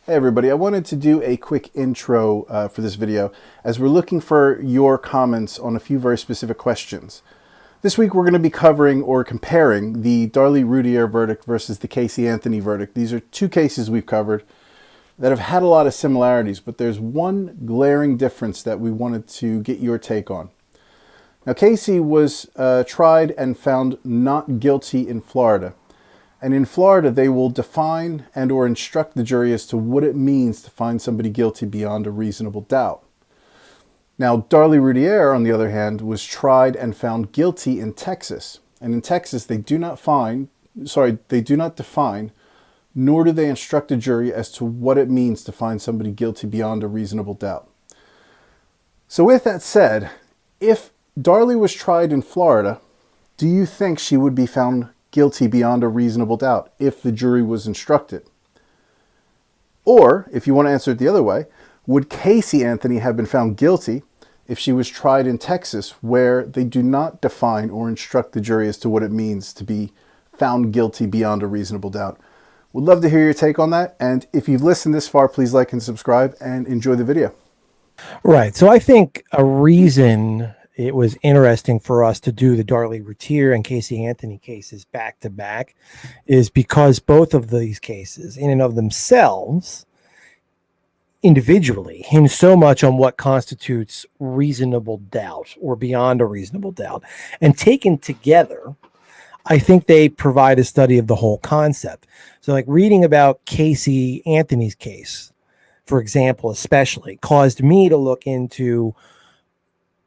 Hey everybody, I wanted to do a quick intro for this video as we're looking for your comments on a few very specific questions. This week we're going to be covering or comparing the Darlie Routier verdict versus the Casey Anthony verdict. These are two cases we've covered that have had a lot of similarities, but there's one glaring difference that we wanted to get your take on. Now, Casey was tried and found not guilty in Florida. And in Florida, they will define and or instruct the jury as to what it means to find somebody guilty beyond a reasonable doubt. Now, Darlie Routier, on the other hand, was tried and found guilty in Texas. And in Texas, they do not define, nor do they instruct the jury as to what it means to find somebody guilty beyond a reasonable doubt. So with that said, if Darlie was tried in Florida, do you think she would be found guilty beyond a reasonable doubt if the jury was instructed? Or, if you want to answer it the other way, would Casey Anthony have been found guilty if she was tried in Texas, where they do not define or instruct the jury as to what it means to be found guilty beyond a reasonable doubt? Would love to hear your take on that. And if you've listened this far, please like and subscribe and enjoy the video. Right. So I think a reason it was interesting for us to do the Darlie Routier and Casey Anthony cases back to back is because both of these cases in and of themselves individually hinge so much on what constitutes reasonable doubt or beyond a reasonable doubt. And taken together, I think they provide a study of the whole concept. So like reading about Casey Anthony's case, for example, especially caused me to look into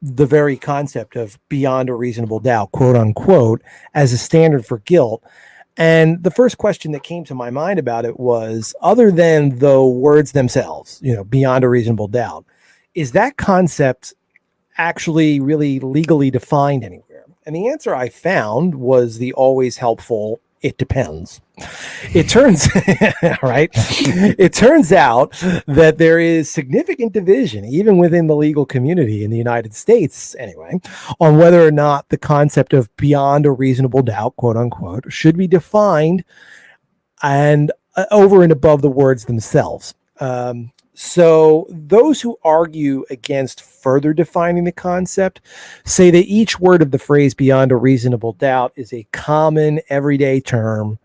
the very concept of beyond a reasonable doubt, quote unquote, as a standard for guilt. And the first question that came to my mind about it was, other than the words themselves, beyond a reasonable doubt, is that concept actually really legally defined anywhere? And the answer I found was the always helpful, it depends. It turns right. It turns out that there is significant division, even within the legal community in the United States, anyway, on whether or not the concept of beyond a reasonable doubt, quote unquote, should be defined and over and above the words themselves. So those who argue against further defining the concept say that each word of the phrase beyond a reasonable doubt is a common everyday term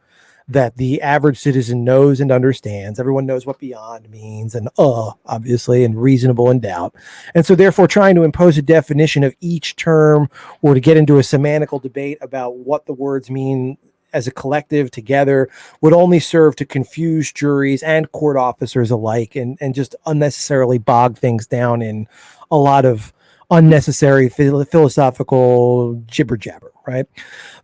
that the average citizen knows and understands. Everyone knows what beyond means, and obviously, and reasonable and doubt. And so therefore trying to impose a definition of each term or to get into a semantical debate about what the words mean as a collective together would only serve to confuse juries and court officers alike and just unnecessarily bog things down in a lot of unnecessary philosophical jibber jabber, right?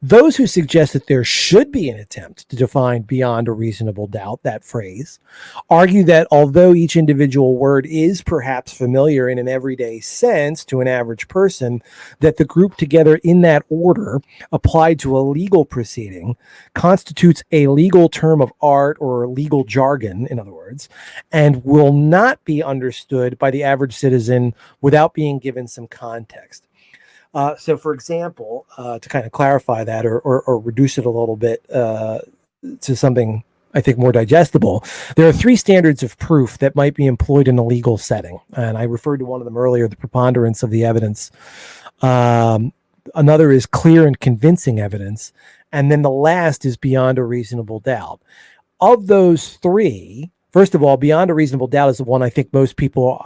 Those who suggest that there should be an attempt to define beyond a reasonable doubt, that phrase, argue that although each individual word is perhaps familiar in an everyday sense to an average person, that the group together in that order applied to a legal proceeding constitutes a legal term of art or legal jargon, in other words, and will not be understood by the average citizen without being given some context. So, for example, to kind of clarify that or reduce it a little bit to something I think more digestible, there are three standards of proof that might be employed in a legal setting. And I referred to one of them earlier, the preponderance of the evidence. Another is clear and convincing evidence. And then the last is beyond a reasonable doubt. Of those three, first of all, beyond a reasonable doubt is the one I think most people,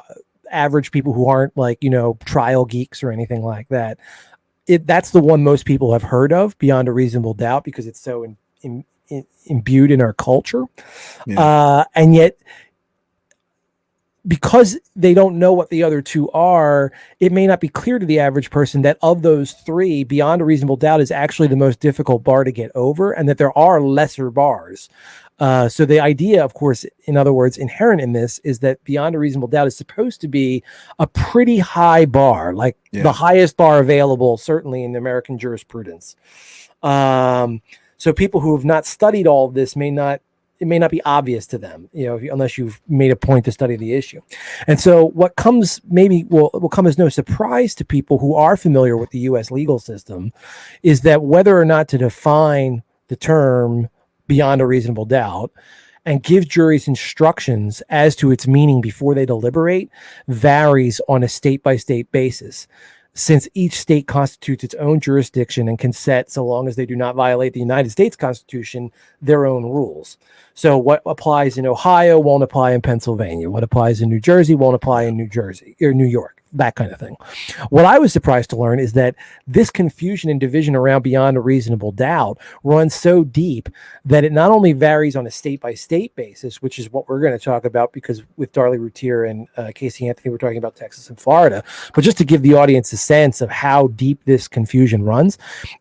average people who aren't like, trial geeks or anything like that, that's the one most people have heard of, beyond a reasonable doubt, because it's so imbued in our culture. Yeah. And yet, because they don't know what the other two are, it may not be clear to the average person that of those three, beyond a reasonable doubt is actually the most difficult bar to get over, and that there are lesser bars. So the idea, of course, in other words, inherent in this is that beyond a reasonable doubt is supposed to be a pretty high bar, like the highest bar available, certainly in American jurisprudence. So people who have not studied all of this it may not be obvious to them, unless you've made a point to study the issue. And so what comes will come as no surprise to people who are familiar with the U.S. legal system is that whether or not to define the term beyond a reasonable doubt and give juries instructions as to its meaning before they deliberate varies on a state-by-state basis, since each state constitutes its own jurisdiction and can set, so long as they do not violate the United States Constitution, their own rules. So what applies in Ohio won't apply in Pennsylvania. What applies in New Jersey won't apply in New Jersey or New York, that kind of thing. What I was surprised to learn is that this confusion and division around beyond a reasonable doubt runs so deep that it not only varies on a state-by-state basis, which is what we're going to talk about, because with Darlie Routier and Casey Anthony, we're talking about Texas and Florida, but just to give the audience a sense of how deep this confusion runs,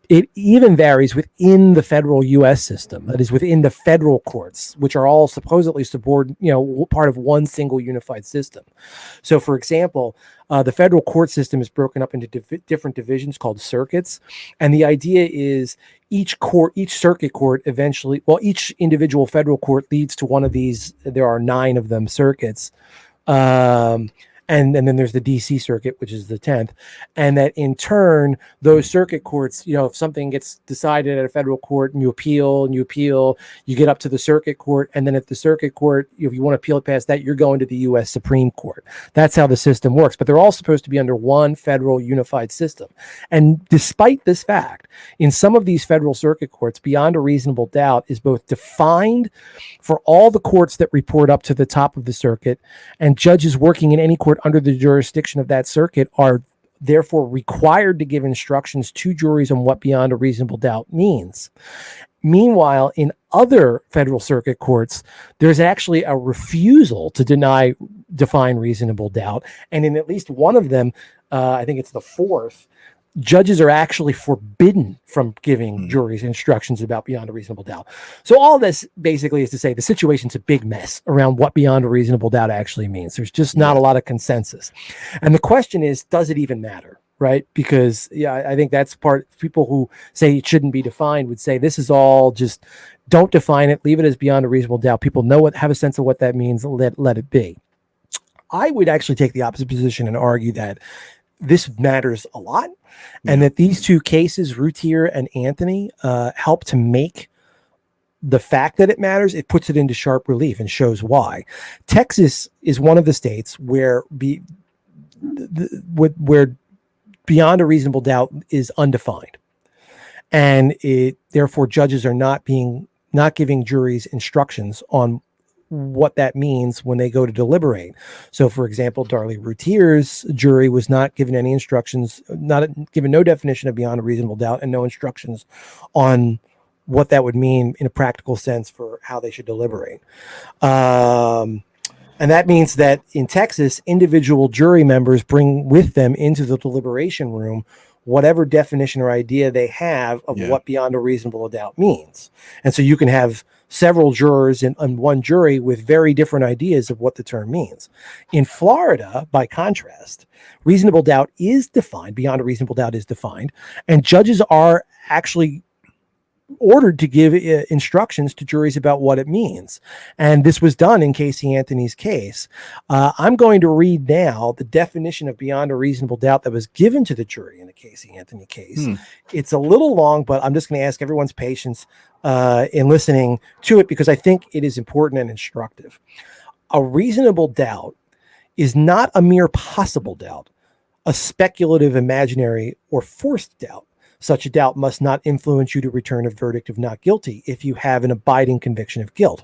it even varies within the federal U.S. system, that is within the federal courts, which are all supposedly part of one single unified system. So, for example, the federal court system is broken up into different divisions called circuits. And the idea is each circuit court eventually, each individual federal court leads to one of these. There are 9 of them circuits. And then there's the DC circuit, which is the 10th. And that in turn, those circuit courts, if something gets decided at a federal court and you appeal, you get up to the circuit court. And then at the circuit court, if you want to appeal it past that, you're going to the U.S. Supreme Court. That's how the system works. But they're all supposed to be under one federal unified system. And despite this fact, in some of these federal circuit courts, beyond a reasonable doubt is both defined for all the courts that report up to the top of the circuit, and judges working in any court under the jurisdiction of that circuit are therefore required to give instructions to juries on what beyond a reasonable doubt means. Meanwhile, in other federal circuit courts, there's actually a refusal to define reasonable doubt. And in at least one of them, I think it's the 4th, judges are actually forbidden from giving juries instructions about beyond a reasonable doubt. So all this basically is to say the situation's a big mess around what beyond a reasonable doubt actually means. There's just not a lot of consensus. And the question is, does it even matter? Right? Because I think that's people who say it shouldn't be defined would say this is all just don't define it, leave it as beyond a reasonable doubt. People have a sense of what that means, let it be. I would actually take the opposite position and argue that this matters a lot, and that these 2 cases, Routier and Anthony, help to make the fact that it matters. It puts it into sharp relief and shows why. Texas is one of the states where beyond a reasonable doubt is undefined, and therefore judges are not giving juries instructions on what that means when they go to deliberate. So, for example, Darlie Routier's jury was not given any instructions, given no definition of beyond a reasonable doubt, and no instructions on what that would mean in a practical sense for how they should deliberate. And that means that in Texas, individual jury members bring with them into the deliberation room whatever definition or idea they have of what beyond a reasonable doubt means. And so you can have several jurors in one jury with very different ideas of what the term means. In Florida, by contrast, reasonable doubt is defined, beyond a reasonable doubt is defined, and judges are actually ordered to give instructions to juries about what it means. And this was done in Casey Anthony's case. I'm going to read now the definition of beyond a reasonable doubt that was given to the jury in the Casey Anthony case. It's a little long, but I'm just going to ask everyone's patience in listening to it because I think it is important and instructive. A reasonable doubt is not a mere possible doubt, a speculative, imaginary, or forced doubt. Such a doubt must not influence you to return a verdict of not guilty if you have an abiding conviction of guilt.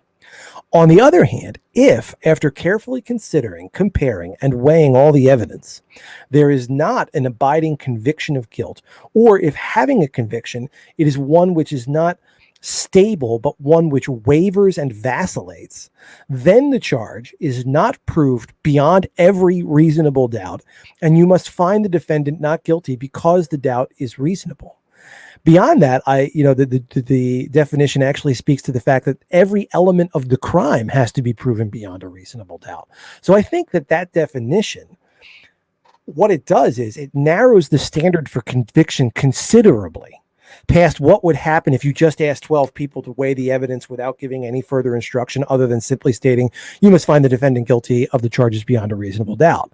On the other hand, if, after carefully considering, comparing, and weighing all the evidence, there is not an abiding conviction of guilt, or if having a conviction, it is one which is not stable, but one which wavers and vacillates, then the charge is not proved beyond every reasonable doubt, and you must find the defendant not guilty because the doubt is reasonable. Beyond that, the definition actually speaks to the fact that every element of the crime has to be proven beyond a reasonable doubt. So I think that definition, what it does is it narrows the standard for conviction considerably past what would happen if you just asked 12 people to weigh the evidence without giving any further instruction other than simply stating, you must find the defendant guilty of the charges beyond a reasonable doubt.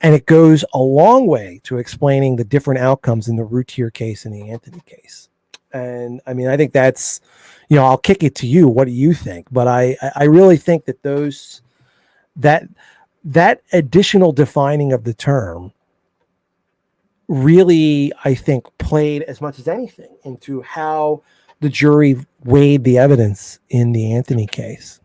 And it goes a long way to explaining the different outcomes in the Routier case and the Anthony case. And I mean, I think that's, I'll kick it to you. What do you think? But I really think that that additional defining of the term really, I think, played as much as anything into how the jury weighed the evidence in the Anthony case.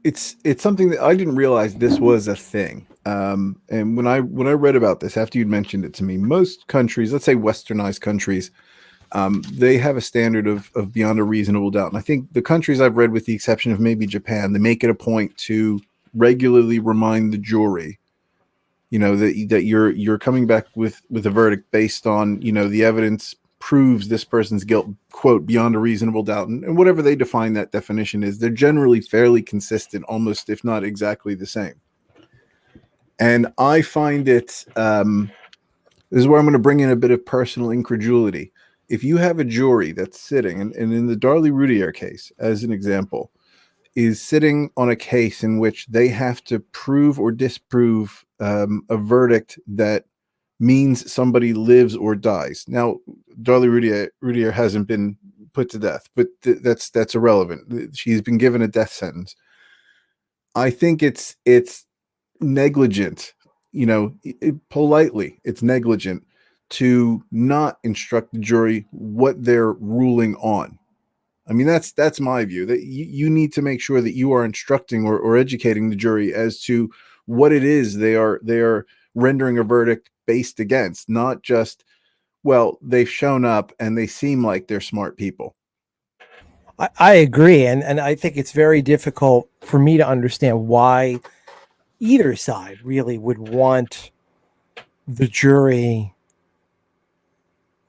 It's something that I didn't realize this was a thing. And when I read about this after you'd mentioned it to me, most countries, let's say westernized countries, they have a standard of beyond a reasonable doubt. And I think the countries I've read, with the exception of maybe Japan, they make it a point to regularly remind the jury, that you're coming back with a verdict based on, the evidence proves this person's guilt, quote, beyond a reasonable doubt. And whatever they define that definition is, they're generally fairly consistent, almost if not exactly the same. And I find it, this is where I'm going to bring in a bit of personal incredulity. If you have a jury that's sitting, and in the Darlie Routier case, as an example, is sitting on a case in which they have to prove or disprove a verdict that means somebody lives or dies. Now, Darlie Routier hasn't been put to death, but that's irrelevant. She's been given a death sentence. I think it's negligent, politely, it's negligent to not instruct the jury what they're ruling on. I mean, that's my view, that you need to make sure that you are instructing or educating the jury as to what it is they are rendering a verdict based against, not just, well, they've shown up and they seem like they're smart people. I agree. And I think it's very difficult for me to understand why either side really would want the jury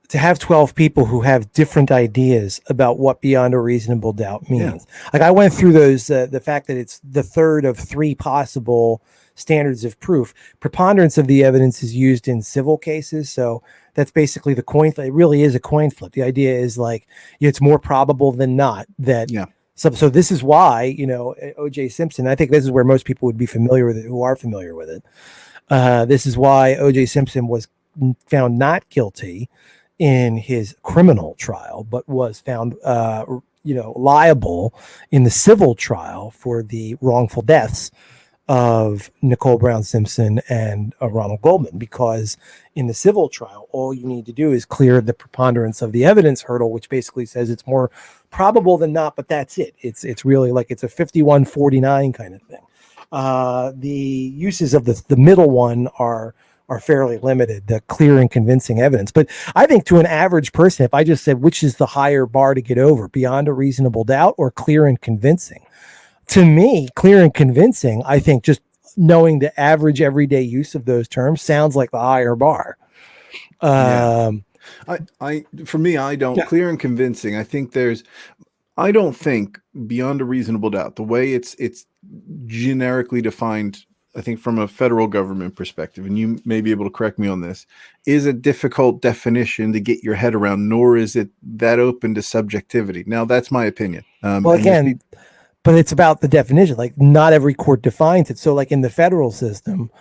to have 12 people who have different ideas about what beyond a reasonable doubt means. Yeah. Like I went through those, the fact that it's the third of three possible standards of proof. Preponderance of the evidence is used in civil cases. So that's basically the coin flip. It really is a coin flip. The idea is like, it's more probable than not that. Yeah. So this is why, O.J. Simpson, I think this is where most people would be familiar with it, who are familiar with it. This is why O.J. Simpson was found not guilty in his criminal trial, but was found, liable in the civil trial for the wrongful deaths of Nicole Brown Simpson and Ronald Goldman, because in the civil trial, all you need to do is clear the preponderance of the evidence hurdle, which basically says it's more probable than not, but that's it. It's really like it's a 51-49 kind of thing. The uses of the middle one are fairly limited, the clear and convincing evidence. But I think to an average person, if I just said, which is the higher bar to get over, beyond a reasonable doubt or clear and convincing? To me, clear and convincing, I think just knowing the average everyday use of those terms sounds like the higher bar. For me, I don't. Yeah. Clear and convincing, I don't think beyond a reasonable doubt, the way it's generically defined, I think from a federal government perspective, and you may be able to correct me on this, is a difficult definition to get your head around, nor is it that open to subjectivity. Now, that's my opinion. Well, again, but it's about the definition. Like, not every court defines it. So, like in the federal system,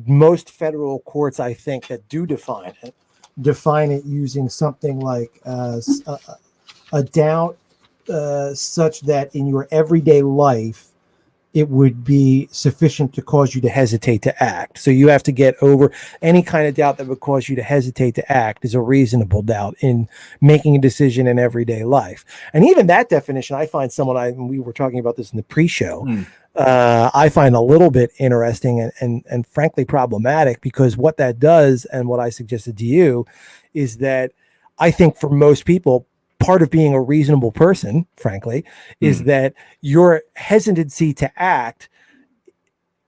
most federal courts, I think, that do define it using something like a doubt such that in your everyday life, it would be sufficient to cause you to hesitate to act. So you have to get over any kind of doubt that would cause you to hesitate to act is a reasonable doubt in making a decision in everyday life. And even that definition, I find we were talking about this in the pre-show, I find a little bit interesting and frankly problematic, because what that does, and what I suggested to you, is that I think for most people, part of being a reasonable person, frankly, is that your hesitancy to act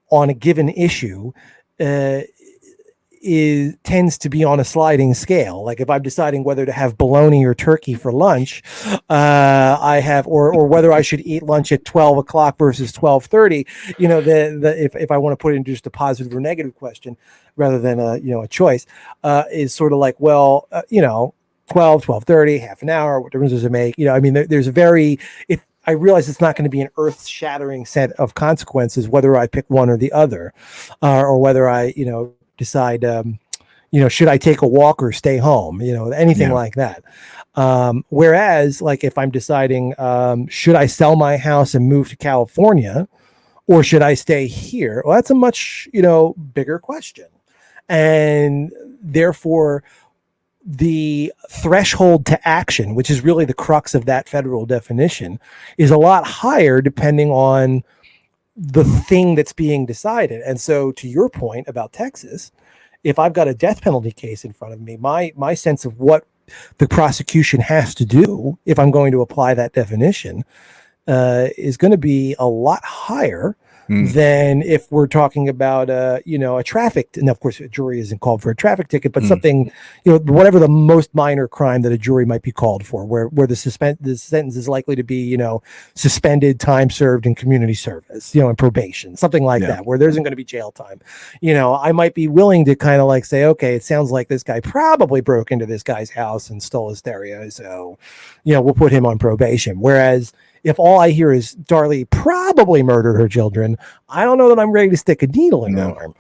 on a given issue tends to be on a sliding scale. Like if I'm deciding whether to have bologna or turkey for lunch, or whether I should eat lunch at 12 o'clock versus 12:30, if I want to put it into just a positive or negative question rather than a choice, is sort of like, 12:30, half an hour, what difference does it make? I realize it's not going to be an earth-shattering set of consequences whether I pick one or the other, or whether I, decide, should I take a walk or stay home? Anything like that. Whereas, like, if I'm deciding, should I sell my house and move to California, or should I stay here? Well, that's a much, bigger question. And therefore, the threshold to action, which is really the crux of that federal definition, is a lot higher depending on the thing that's being decided. And so, to your point about Texas, if I've got a death penalty case in front of me, my sense of what the prosecution has to do, if I'm going to apply that definition, is going to be a lot higher than if we're talking about, a traffic. And of course, a jury isn't called for a traffic ticket, but something, whatever the most minor crime that a jury might be called for, where the sentence is likely to be, suspended, time served, and community service, and probation, something like that, where there isn't going to be jail time. I might be willing to kind of like say, okay, it sounds like this guy probably broke into this guy's house and stole his stereo, so, we'll put him on probation. Whereas if all I hear is Darlie probably murdered her children, I don't know that I'm ready to stick a needle in their arm.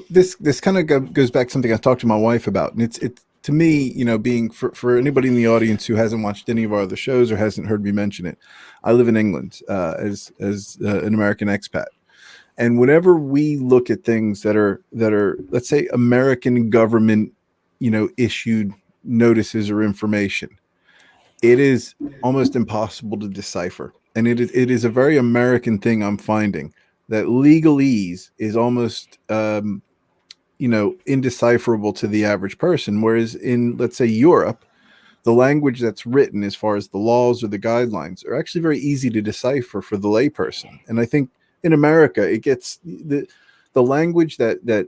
This kind of goes back to something I talked to my wife about, and it's to me, being for anybody in the audience who hasn't watched any of our other shows or hasn't heard me mention it, I live in England as an American expat, and whenever we look at things that are let's say American government issued notices or information, it is almost impossible to decipher. And it is a very American thing I'm finding, that legalese is almost, indecipherable to the average person. Whereas in, let's say, Europe, the language that's written as far as the laws or the guidelines are actually very easy to decipher for the layperson. And I think in America, it gets the language that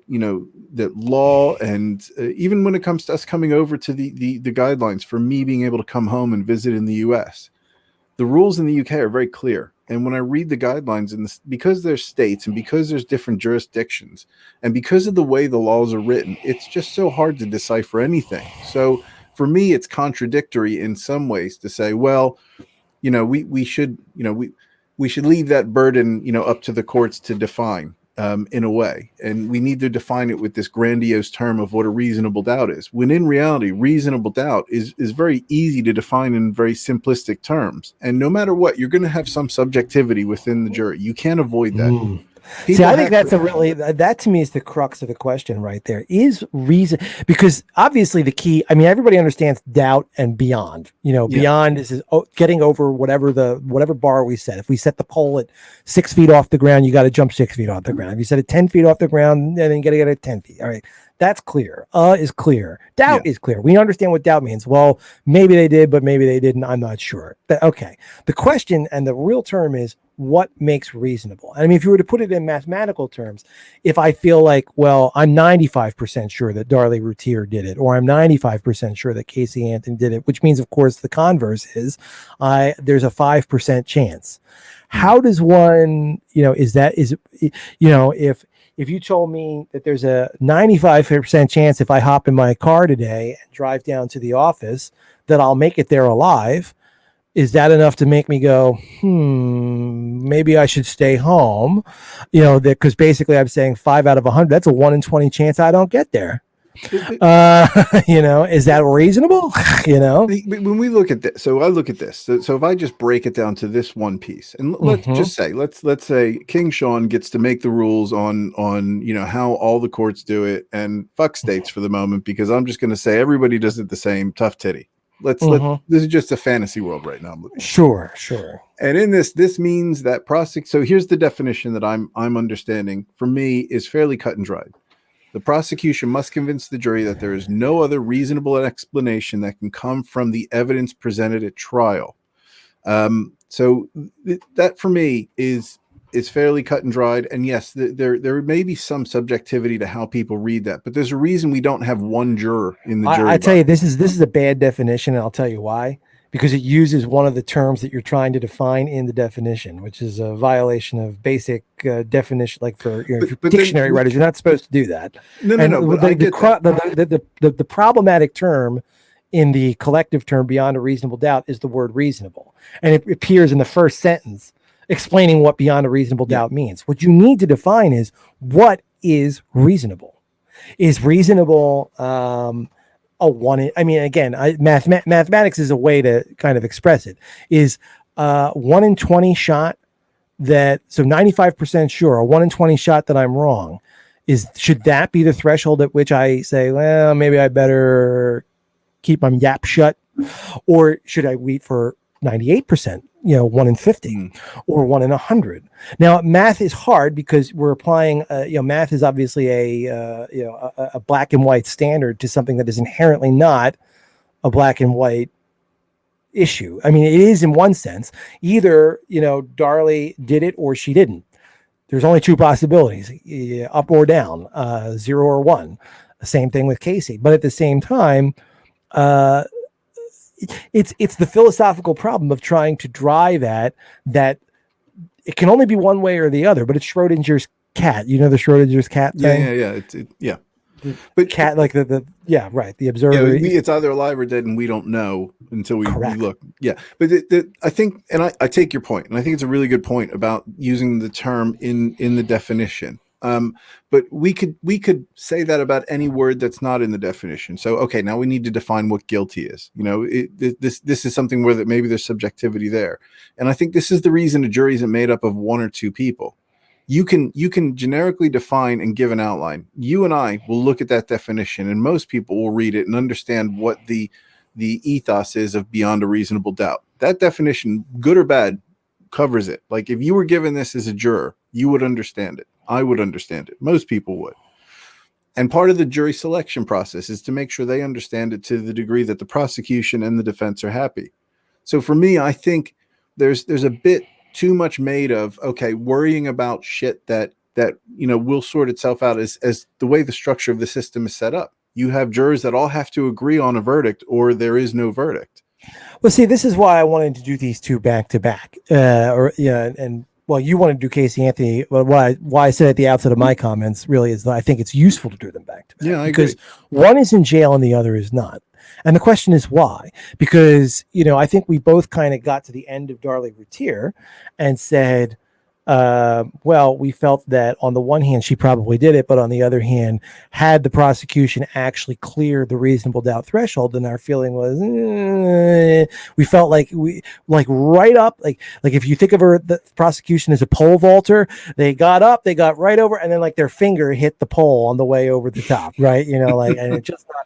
law, and even when it comes to us coming over to the guidelines for me being able to come home and visit in the US, the rules in the UK are very clear. And when I read the guidelines, because there's states and because there's different jurisdictions and because of the way the laws are written, it's just so hard to decipher anything. So for me, it's contradictory in some ways to say, well, we should leave that burden, up to the courts to define. In a way, and we need to define it with this grandiose term of what a reasonable doubt is, when in reality, reasonable doubt is very easy to define in very simplistic terms. And no matter what, you're going to have some subjectivity within the jury. You can't avoid that. See, I think that's that to me is the crux of the question right there, is reason, because obviously the key, everybody understands doubt and beyond, beyond is getting over whatever bar we set. If we set the pole at 6 feet off the ground, you got to jump 6 feet off the ground. If you set it 10 feet off the ground, then you got to get it 10 feet. All right. That's clear. Is clear. Doubt is clear. We understand what doubt means. Well, maybe they did, but maybe they didn't. I'm not sure. Okay. The question and the real term is, what makes reasonable? If you were to put it in mathematical terms, if I feel like, well, I'm 95% sure that Darlie Routier did it, or I'm 95% sure that Casey Anthony did it, which means, of course, the converse is there's a 5% chance. How does one, if you told me that there's a 95% chance if I hop in my car today and drive down to the office that I'll make it there alive, is that enough to make me go, maybe I should stay home? Because basically I'm saying 5 out of 100, that's a 1 in 20 chance I don't get there. Is that reasonable? When we look at this, so I look at this. So if I just break it down to this one piece, and let's say King Sean gets to make the rules on how all the courts do it, and fuck states for the moment, because I'm just going to say everybody does it the same. Tough titty. This is just a fantasy world right now. Sure. And in this means that so here's the definition that I'm understanding, for me, is fairly cut and dried. The prosecution must convince the jury that there is no other reasonable explanation that can come from the evidence presented at trial. So that for me is fairly cut and dried. And yes, there may be some subjectivity to how people read that, but there's a reason we don't have one juror in the jury. I tell you, this is a bad definition, and I'll tell you why. Because it uses one of the terms that you're trying to define in the definition, which is a violation of basic definition. Like for dictionary writers, you're not supposed to do that. No. The problematic term in the collective term beyond a reasonable doubt is the word reasonable, and it appears in the first sentence explaining what beyond a reasonable doubt means. What you need to define is, what is reasonable? Is reasonable a one. I mean, again, mathematics is a way to kind of express it. Is 1 in 20 shot that, so 95% sure, a 1 in 20 shot that I'm wrong. Should that be the threshold at which I say, well, maybe I better keep my yap shut, or should I wait for 98%, 1 in 50 or 1 in 100? Now, math is hard because we're applying, math is obviously a black and white standard to something that is inherently not a black and white issue. I mean, it is in one sense. Either, Darlie did it or she didn't. There's only two possibilities, up or down, 0 or 1. Same thing with Casey. But at the same time, it's the philosophical problem of trying to drive at that. It can only be one way or the other, but it's Schrodinger's cat. You know the Schrodinger's cat thing? Yeah. But cat, like the observer. Yeah, it's either alive or dead, and we don't know until we look. Yeah, but I think, and I take your point, and I think it's a really good point about using the term in the definition. But we could say that about any word that's not in the definition. So okay, now we need to define what guilty is. This is something where that maybe there's subjectivity there, and I think this is the reason a jury isn't made up of 1 or 2 people. You can generically define and give an outline. You and I will look at that definition, and most people will read it and understand what the ethos is of beyond a reasonable doubt. That definition, good or bad, covers it. Like if you were given this as a juror, you would understand it. I would understand it. Most people would. And part of the jury selection process is to make sure they understand it to the degree that the prosecution and the defense are happy. So for me, I think there's a bit too much made of, okay, worrying about shit that will sort itself out as the way the structure of the system is set up. You have jurors that all have to agree on a verdict, or there is no verdict. Well, see, this is why I wanted to do these two back to back. Well, you want to do Casey Anthony, but why I said at the outset of my comments really is that I think it's useful to do them back to back. Yeah, I because agree. One is in jail and the other is not. And the question is why? Because, I think we both kind of got to the end of Darlie Routier and said, well, we felt that on the one hand, she probably did it, but on the other hand, had the prosecution actually cleared the reasonable doubt threshold, then our feeling was, we felt like right up, like if you think of the prosecution as a pole vaulter, they got up, they got right over, and then like their finger hit the pole on the way over the top, right? And it just not.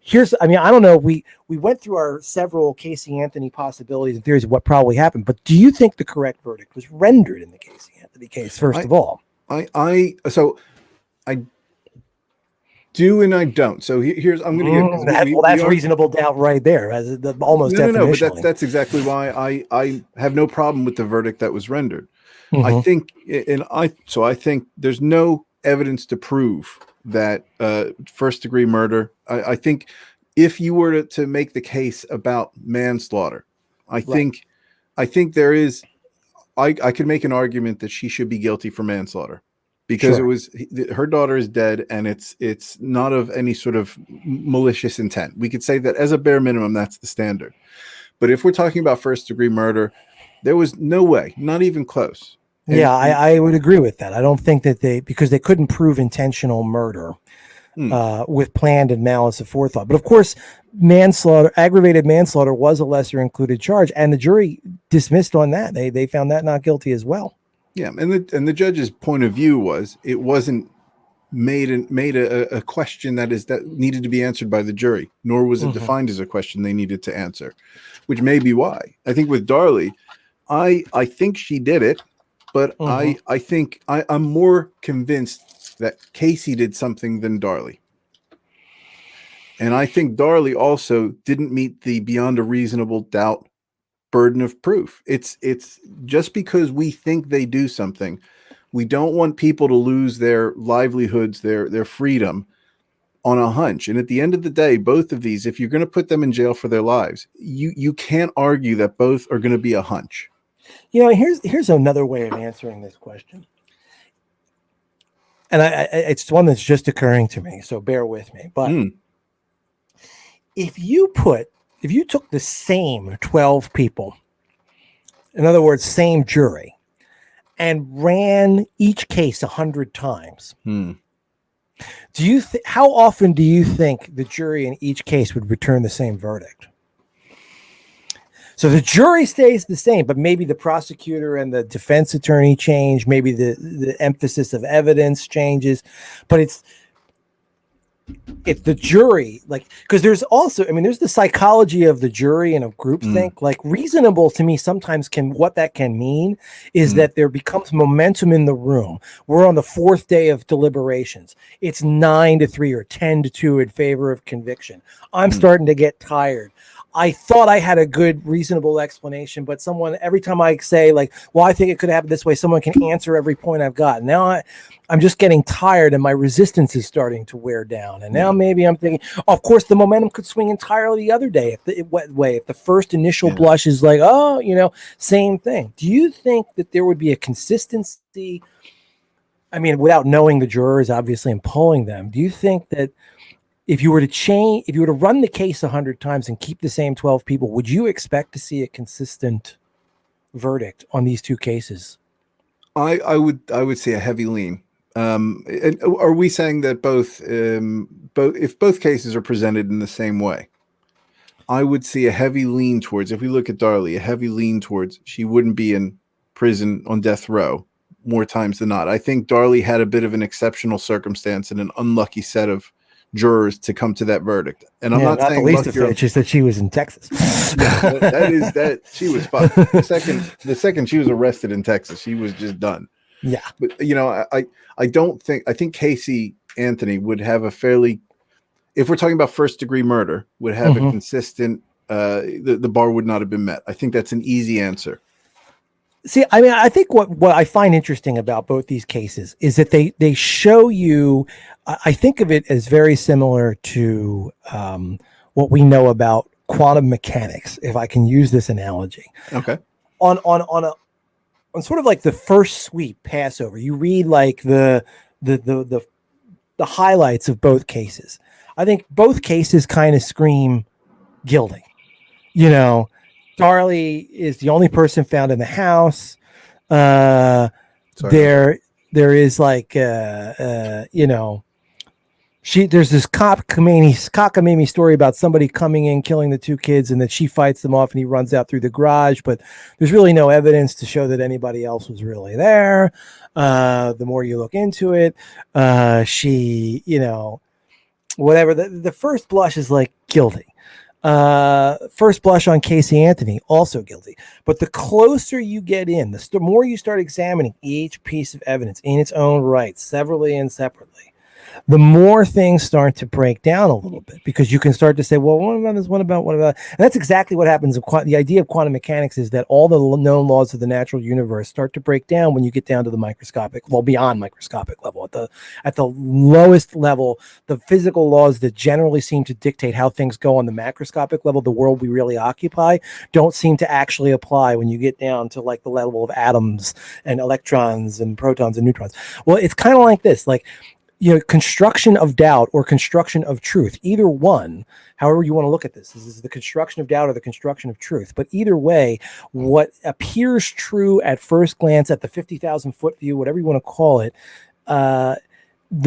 I don't know. We went through our several Casey Anthony possibilities and theories of what probably happened, but do you think the correct verdict was rendered in the Casey Anthony case, first of all? I do and I don't. So here's, I'm going to give... that's reasonable doubt right there, as almost definitionally. No, but that's exactly why I have no problem with the verdict that was rendered. Mm-hmm. I think there's no evidence to prove that first degree murder. I think if you were to make the case about manslaughter, I think there is, I could make an argument that she should be guilty for manslaughter because her daughter is dead and it's not of any sort of malicious intent. We could say that as a bare minimum, that's the standard. But if we're talking about first degree murder, there was no way, not even close. I would agree with that. I don't think that because they couldn't prove intentional murder with planned and malice aforethought. But of course, aggravated manslaughter was a lesser included charge, and the jury dismissed on that. They found that not guilty as well. Yeah, and the judge's point of view was it wasn't made a question that needed to be answered by the jury, nor was it defined as a question they needed to answer, which may be why. I think with Darlie, I think she did it. But I think I'm more convinced that Casey did something than Darlie. And I think Darlie also didn't meet the beyond a reasonable doubt burden of proof. It's just because we think they do something, we don't want people to lose their livelihoods, their freedom on a hunch. And at the end of the day, both of these, if you're going to put them in jail for their lives, you can't argue that both are going to be a hunch. Here's another way of answering this question. And it's one that's just occurring to me, so bear with me. But if you took the same 12 people, in other words, same jury, and ran each case 100 times, How often do you think the jury in each case would return the same verdict? So the jury stays the same, but maybe the prosecutor and the defense attorney change. Maybe the emphasis of evidence changes, but it's the jury, like, because there's also, I mean, there's the psychology of the jury and of groupthink. Like, reasonable to me sometimes what that can mean is that there becomes momentum in the room. We're on the fourth day of deliberations. It's 9-3 or 10-2 in favor of conviction. I'm starting to get tired. I thought I had a good, reasonable explanation, but every time I say, like, well, I think it could happen this way, someone can answer every point I've got. Now I'm just getting tired, and my resistance is starting to wear down. And now maybe I'm thinking, of course, the momentum could swing entirely the other day. If the first initial blush is like, oh, same thing. Do you think that there would be a consistency? I mean, without knowing the jurors, obviously, and polling them, do you think that if you were to run the case 100 times and keep the same 12 people, would you expect to see a consistent verdict on these two cases? I would say a heavy lean. And are we saying that if both cases are presented in the same way? I would see a heavy lean towards, if we look at Darlie, a heavy lean towards she wouldn't be in prison on death row more times than not. I think Darlie had a bit of an exceptional circumstance and an unlucky set of jurors to come to that verdict. And I'm not saying the least of it, just that she was in Texas. that she was fucked. The second she was arrested in Texas, she was just done. Yeah. But I think Casey Anthony would have a fairly, if we're talking about first degree murder, would have a consistent the bar would not have been met. I think that's an easy answer. See, I mean, I think what I find interesting about both these cases is that they show you, I think of it as very similar to what we know about quantum mechanics, if I can use this analogy. Okay. On sort of like the first sweep passover, you read like the highlights of both cases. I think both cases kind of scream guilty. Darlie is the only person found in the house. There is like, there's this cockamamie story about somebody coming in, killing the two kids, and that she fights them off and he runs out through the garage, but there's really no evidence to show that anybody else was really there. The more you look into it, she, whatever, the first blush is like guilty. First blush on Casey Anthony, also guilty. But the closer you get in, the more you start examining each piece of evidence in its own right, severally and separately, the more things start to break down a little bit, because you can start to say, well, what about this? What about? And that's exactly what happens. The idea of quantum mechanics is that all the known laws of the natural universe start to break down when you get down to the beyond microscopic level. At the lowest level, the physical laws that generally seem to dictate how things go on the macroscopic level, the world we really occupy, don't seem to actually apply when you get down to like the level of atoms and electrons and protons and neutrons. Well, it's kind of like this, like, construction of doubt or construction of truth, either one, however you want to look at this is the construction of doubt or the construction of truth. But either way, what appears true at first glance, at the 50,000 foot view, whatever you want to call it, the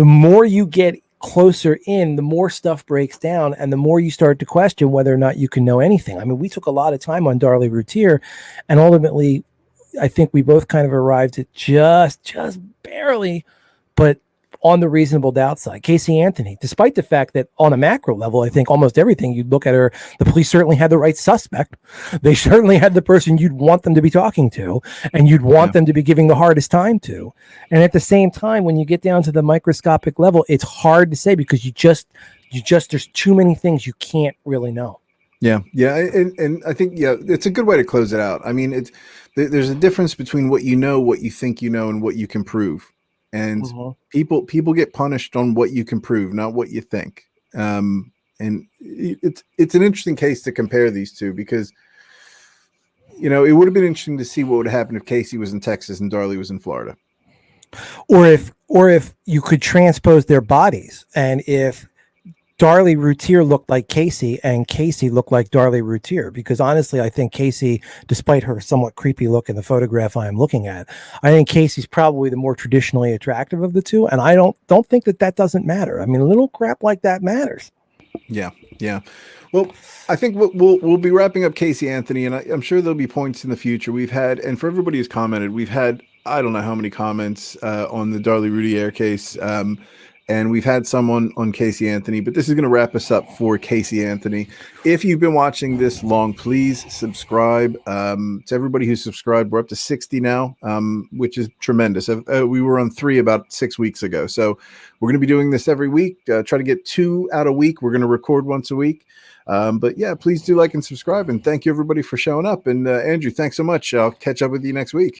more you get closer in, the more stuff breaks down and the more you start to question whether or not you can know anything. I mean, we took a lot of time on Darlie Routier, and ultimately I think we both kind of arrived at just barely, but on the reasonable doubt side. Casey Anthony, despite the fact that on a macro level, I think almost everything you'd look at her, the police certainly had the right suspect. They certainly had the person you'd want them to be talking to, and you'd want them to be giving the hardest time to. And at the same time, when you get down to the microscopic level, it's hard to say, because you just there's too many things you can't really know. Yeah. And I think, it's a good way to close it out. I mean, there's a difference between what you think you know, and what you can prove. And people get punished on what you can prove, not what you think. And it's an interesting case to compare these two, because it would have been interesting to see what would happen if Casey was in Texas and Darlie was in Florida, or if you could transpose their bodies, and if Darlie Routier looked like Casey and Casey looked like Darlie Routier, because honestly, I think Casey, despite her somewhat creepy look in the photograph I am looking at, I think Casey's probably the more traditionally attractive of the two. And I don't think that doesn't matter. I mean, a little crap like that matters. Yeah. Yeah. Well, I think we'll be wrapping up Casey Anthony, and I'm sure there'll be points in the future. We've had, and for everybody who's commented, we've had, I don't know how many comments on the Darlie Routier case. And we've had some on Casey Anthony, but this is going to wrap us up for Casey Anthony. If you've been watching this long, please subscribe. To everybody who's subscribed, we're up to 60 now, which is tremendous. We were on 3 about 6 weeks ago. So we're going to be doing this every week. Try to get 2 out a week. We're going to record once a week. But yeah, please do like and subscribe. And thank you, everybody, for showing up. And Andrew, thanks so much. I'll catch up with you next week.